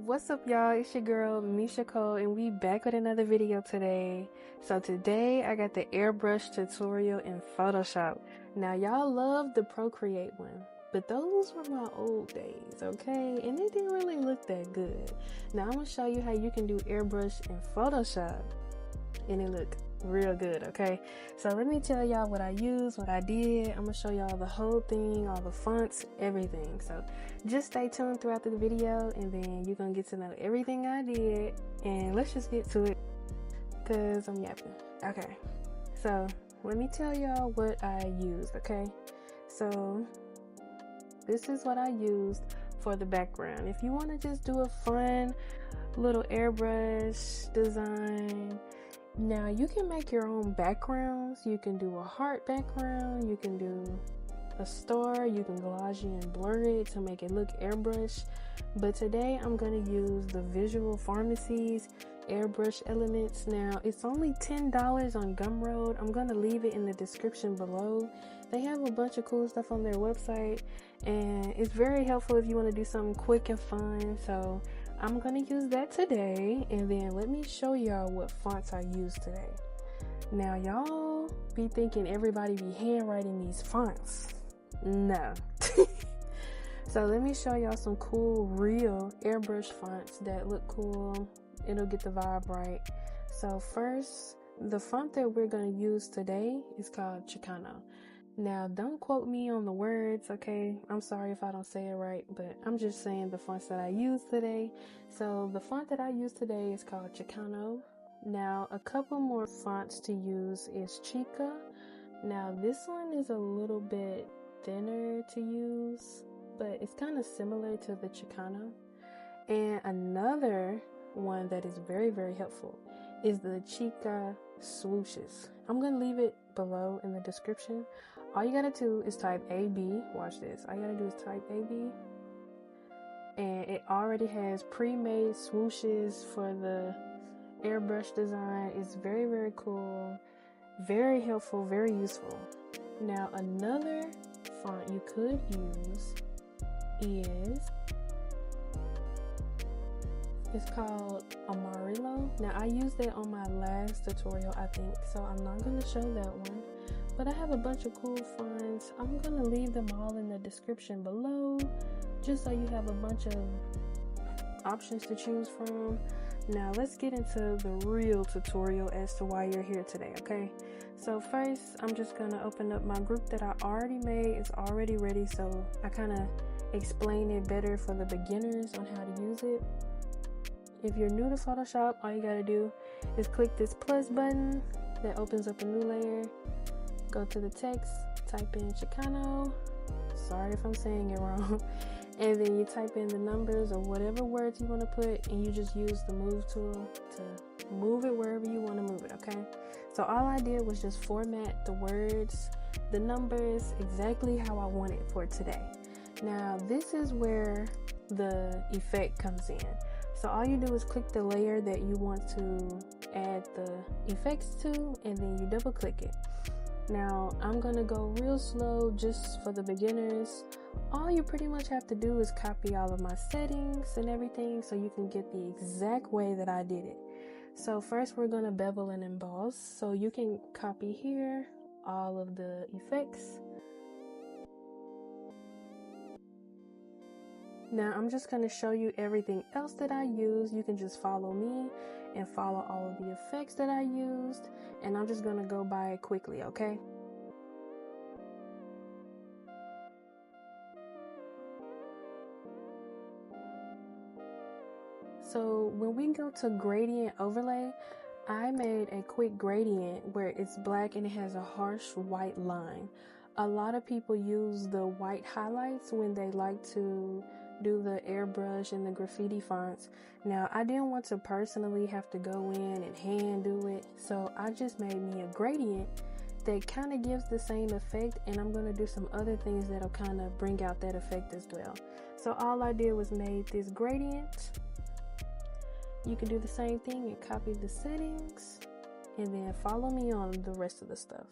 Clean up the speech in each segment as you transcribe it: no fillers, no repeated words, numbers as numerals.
What's up, y'all? It's your girl Misha Cole, and we back with another video today. So today I got the airbrush tutorial in Photoshop. Now y'all love the Procreate one, but those were my old days, okay? And it didn't really look that good. Now I'm gonna show you how you can do airbrush in Photoshop, and it look real good, okay? So let me tell y'all what I used, what I did. I'm gonna show y'all the whole thing, all the fonts, everything. So just stay tuned throughout the video, and then you're gonna get to know everything I did. And let's just get to it, because I'm yapping. Okay, so let me tell y'all what I used, okay? So this is what I used for the background. If you want to just do a fun little airbrush design, now you can make your own backgrounds. You can do a heart background, you can do a star, you can collage and blur it to make it look airbrush. But today I'm going to use the Visual Pharmacy's Airbrush Elements. Now it's only $10 on Gumroad. I'm going to leave it in the description below. They have a bunch of cool stuff on their website, and it's very helpful if you want to do something quick and fun. So I'm gonna use that today, and then let me show y'all what fonts I use today. Now y'all be thinking everybody be handwriting these fonts. No. So let me show y'all some cool real airbrush fonts that look cool. It'll get the vibe right. So first, the font that we're gonna use today is called Chicano. Now, don't quote me on the words, okay? I'm sorry if I don't say it right, but I'm just saying the fonts that I used today. So the font that I used today is called Chicano. Now, a couple more fonts to use is Chica. Now, this one is a little bit thinner to use, but it's kind of similar to the Chicano. And another one that is very, very helpful is the Chica swooshes. I'm going to leave it below in the description. All you gotta do is type AB. Watch this. All you gotta do is type AB, and it already has pre-made swooshes for the airbrush design. It's very, very cool, very helpful, very useful. Now another font you could use is, it's called Amarillo. Now I used that on my last tutorial, I think, so I'm not going to show that one, but I have a bunch of cool fonts. I'm going to leave them all in the description below, just so you have a bunch of options to choose from. Now let's get into the real tutorial as to why you're here today, okay? So first, I'm just going to open up my group that I already made. It's already ready, so I kind of explain it better for the beginners on how to use it. If you're new to Photoshop, all you gotta do is click this plus button that opens up a new layer. Go to the text, type in Chicano. Sorry if I'm saying it wrong. And then you type in the numbers or whatever words you want to put, and you just use the move tool to move it wherever you want to move it, okay? So all I did was just format the words, the numbers, exactly how I want it for today. Now this is where the effect comes in. So all you do is click the layer that you want to add the effects to, and then you double click it. Now I'm gonna go real slow just for the beginners. All you pretty much have to do is copy all of my settings and everything so you can get the exact way that I did it. So first we're gonna bevel and emboss. So you can copy here all of the effects. Now I'm just going to show you everything else that I use. You can just follow me and follow all of the effects that I used, and I'm just going to go by it quickly, okay? So when we go to gradient overlay, I made a quick gradient where it's black and it has a harsh white line. A lot of people use the white highlights when they like to do the airbrush and the graffiti fonts. Now I didn't want to personally have to go in and hand do it, so I just made me a gradient that kind of gives the same effect, and I'm going to do some other things that'll kind of bring out that effect as well. So all I did was made this gradient. You can do the same thing and copy the settings, and then follow me on the rest of the stuff.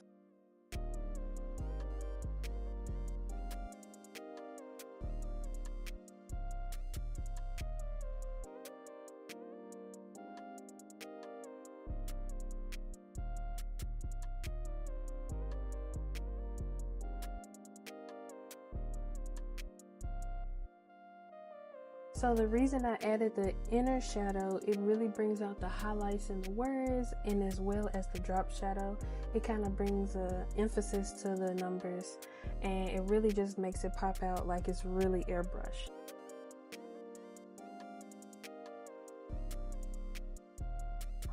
So the reason I added the inner shadow, it really brings out the highlights in the words, and as well as the drop shadow. It kind of brings a emphasis to the numbers, and it really just makes it pop out like it's really airbrushed.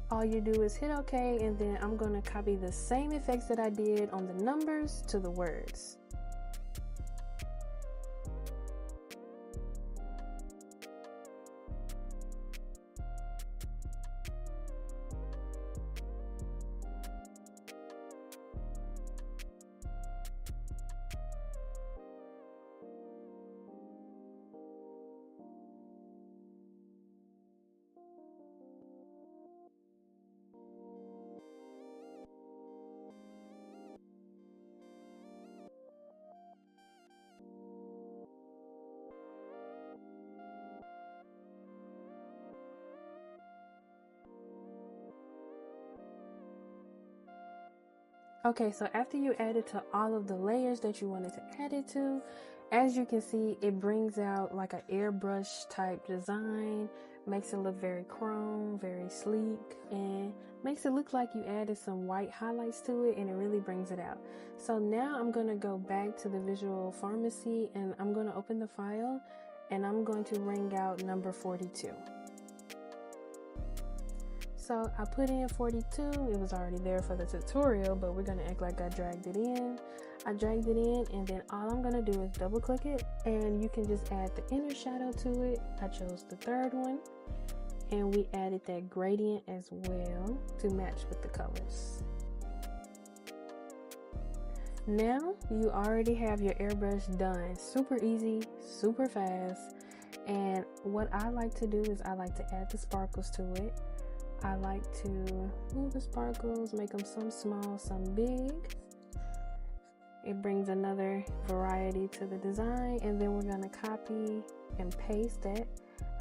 All you do is hit OK, and then I'm going to copy the same effects that I did on the numbers to the words. Okay, so after you add it to all of the layers that you wanted to add it to, as you can see, it brings out like an airbrush type design, makes it look very chrome, very sleek, and makes it look like you added some white highlights to it, and it really brings it out. So now I'm going to go back to the visual pharmacy, and I'm going to open the file, and I'm going to bring out number 42. So I put in 42, it was already there for the tutorial, but we're gonna act like I dragged it in. I dragged it in, and then all I'm gonna do is double click it, and you can just add the inner shadow to it. I chose the third one, and we added that gradient as well to match with the colors. Now you already have your airbrush done. Super easy, super fast. And what I like to do is I like to add the sparkles to it. I like to move the sparkles, make them some small, some big. It brings another variety to the design, and then we're gonna copy and paste that.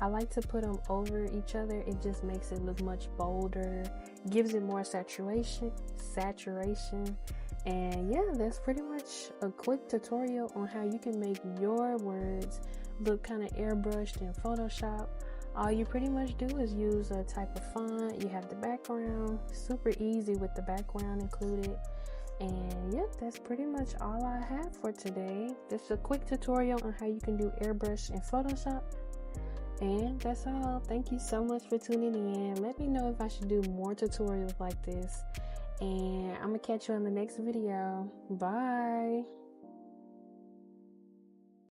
I like to put them over each other. It just makes it look much bolder, gives it more saturation. And yeah, that's pretty much a quick tutorial on how you can make your words look kind of airbrushed in Photoshop. All you pretty much do is use a type of font. You have the background, super easy with the background included. And yep, that's pretty much all I have for today. This is a quick tutorial on how you can do airbrush in Photoshop. And that's all. Thank you so much for tuning in. Let me know if I should do more tutorials like this. And I'm gonna catch you on the next video. Bye.